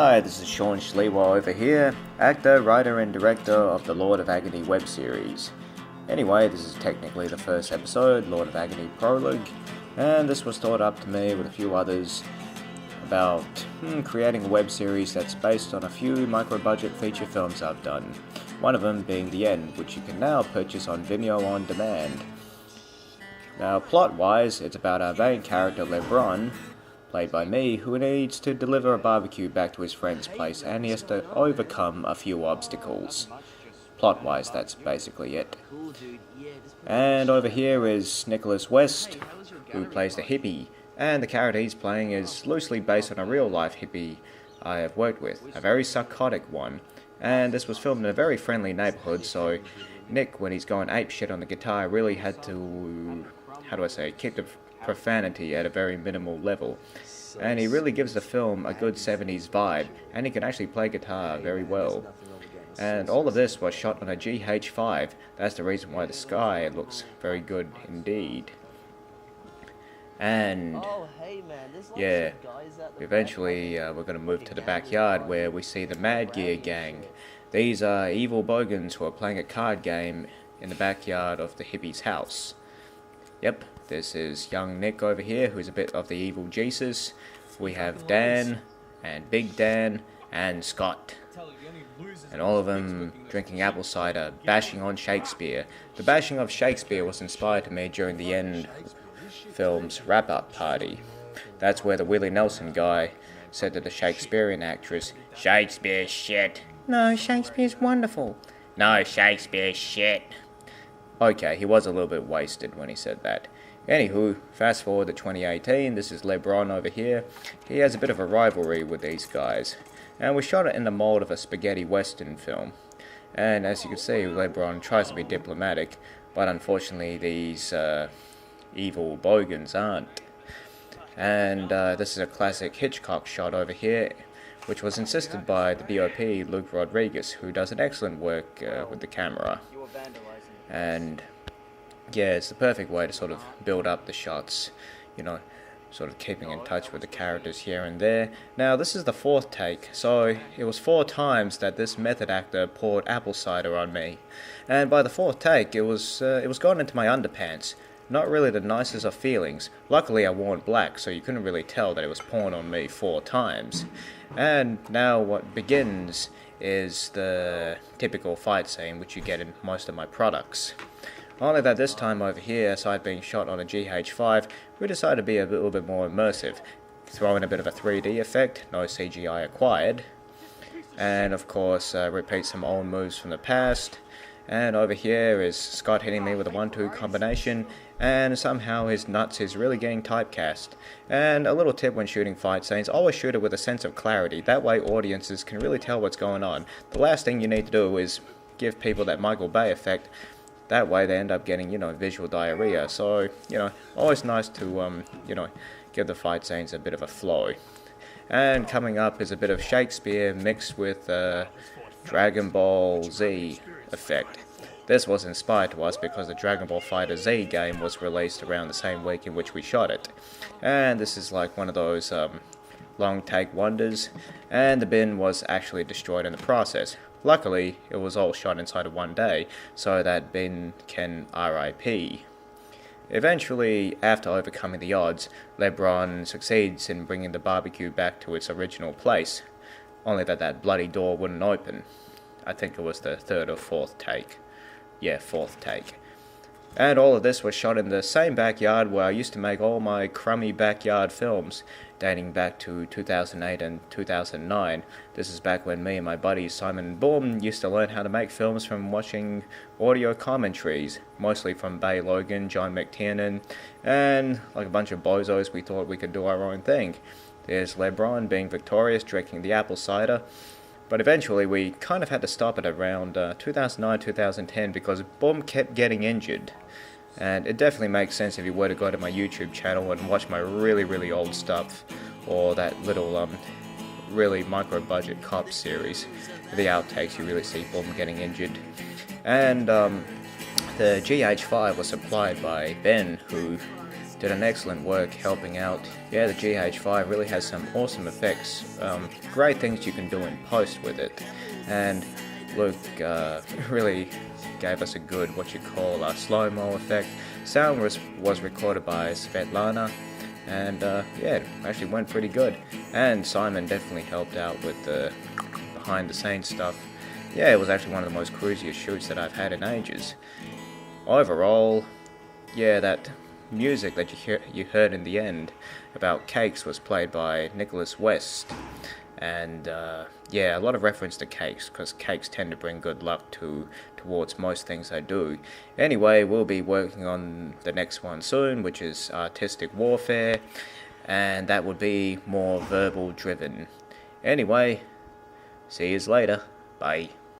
Hi, this is Sean Schliwa over here, actor, writer and director of the LORD of Agony web series. Anyway, this is technically the first episode, LORD of Agony Prologue, and this was thought up to me with a few others about creating a web series that's based on a few micro-budget feature films I've done. One of them being The End, which you can now purchase on Vimeo on demand. Now, plot-wise, it's about our main character LeBron, played by me, who needs to deliver a barbecue back to his friend's place, and he has to overcome a few obstacles. Plot-wise, that's basically it. And over here is Nicholas West, who plays the hippie, and the character he's playing is loosely based on a real-life hippie I have worked with, a very psychotic one, and this was filmed in a very friendly neighborhood, so Nick, when he's going apeshit on the guitar, really had to, keep the profanity at a very minimal level. And he really gives the film a good 70s vibe, and he can actually play guitar very well. And all of this was shot on a GH5. That's the reason why the sky looks very good indeed. And yeah, eventually we're going to move to the backyard where we see the Mad Gear gang. These are evil bogans who are playing a card game in the backyard of the hippie's house. Yep, this is young Nick over here, who's a bit of the evil Jesus. We have Dan, and Big Dan, and Scott. And all of them drinking apple cider, bashing on Shakespeare. The bashing of Shakespeare was inspired to me during the End film's wrap-up party. That's where the Willie Nelson guy said to the Shakespearean actress, "Shakespeare's shit." "No, Shakespeare's wonderful." "No, Shakespeare's shit." Okay, he was a little bit wasted when he said that. Anywho, fast forward to 2018, this is LeBron over here. He has a bit of a rivalry with these guys. And we shot it in the mold of a spaghetti western film. And as you can see, LeBron tries to be diplomatic, but unfortunately these evil bogans aren't. And this is a classic Hitchcock shot over here, which was insisted by the DOP, Luke Rodriguez, who does an excellent work with the camera. And yeah, it's the perfect way to sort of build up the shots, sort of keeping in touch with the characters here and there. Now, this is the fourth take, so it was 4 times that this method actor poured apple cider on me. And by the 4th take, it was gone into my underpants. Not really the nicest of feelings. Luckily, I wore black, so you couldn't really tell that it was poured on me 4 times. And now what begins is the typical fight scene which you get in most of my products. Only that this time over here, aside being shot on a GH5, we decided to be a little bit more immersive, throw in a bit of a 3D effect, no CGI acquired, and of course repeat some old moves from the past. And over here is Scott hitting me with a 1-2 combination, and somehow his nuts is really getting typecast. And a little tip when shooting fight scenes, always shoot it with a sense of clarity, that way audiences can really tell what's going on. The last thing you need to do is give people that Michael Bay effect, that way they end up getting, visual diarrhea. So, always nice to, give the fight scenes a bit of a flow. And coming up is a bit of Shakespeare mixed with Dragon Ball Z effect. This was inspired to us because the Dragon Ball FighterZ game was released around the same week in which we shot it. And this is like one of those long take wonders, and the bin was actually destroyed in the process. Luckily, it was all shot inside of 1 day, so that bin can RIP. Eventually, after overcoming the odds, LeBron succeeds in bringing the barbecue back to its original place, only that bloody door wouldn't open. I think it was the 3rd or 4th take. Yeah, 4th take. And all of this was shot in the same backyard where I used to make all my crummy backyard films, dating back to 2008 and 2009. This is back when me and my buddy Simon and Bourne used to learn how to make films from watching audio commentaries, mostly from Bay Logan, John McTiernan, and like a bunch of bozos we thought we could do our own thing. There's LeBron being victorious, drinking the apple cider. But eventually we kind of had to stop it around 2009-2010 because Boom kept getting injured. And it definitely makes sense if you were to go to my YouTube channel and watch my really old stuff, or that little really micro-budget cop series. The outtakes, you really see Boom getting injured. And the GH5 was supplied by Ben, who did an excellent work helping out. Yeah, the GH5 really has some awesome effects, great things you can do in post with it, and Luke really gave us a good, slow-mo effect. Sound was recorded by Svetlana, and yeah, it actually went pretty good. And Simon definitely helped out with the behind-the-scenes stuff. Yeah, it was actually one of the most cruisiest shoots that I've had in ages. Overall, yeah, that music that you heard in the end about cakes was played by Nicholas West, and yeah, a lot of reference to cakes, because cakes tend to bring good luck towards most things I do. Anyway, we'll be working on the next one soon, which is Artistic Warfare, and that would be more verbal driven. Anyway, see yous later. Bye.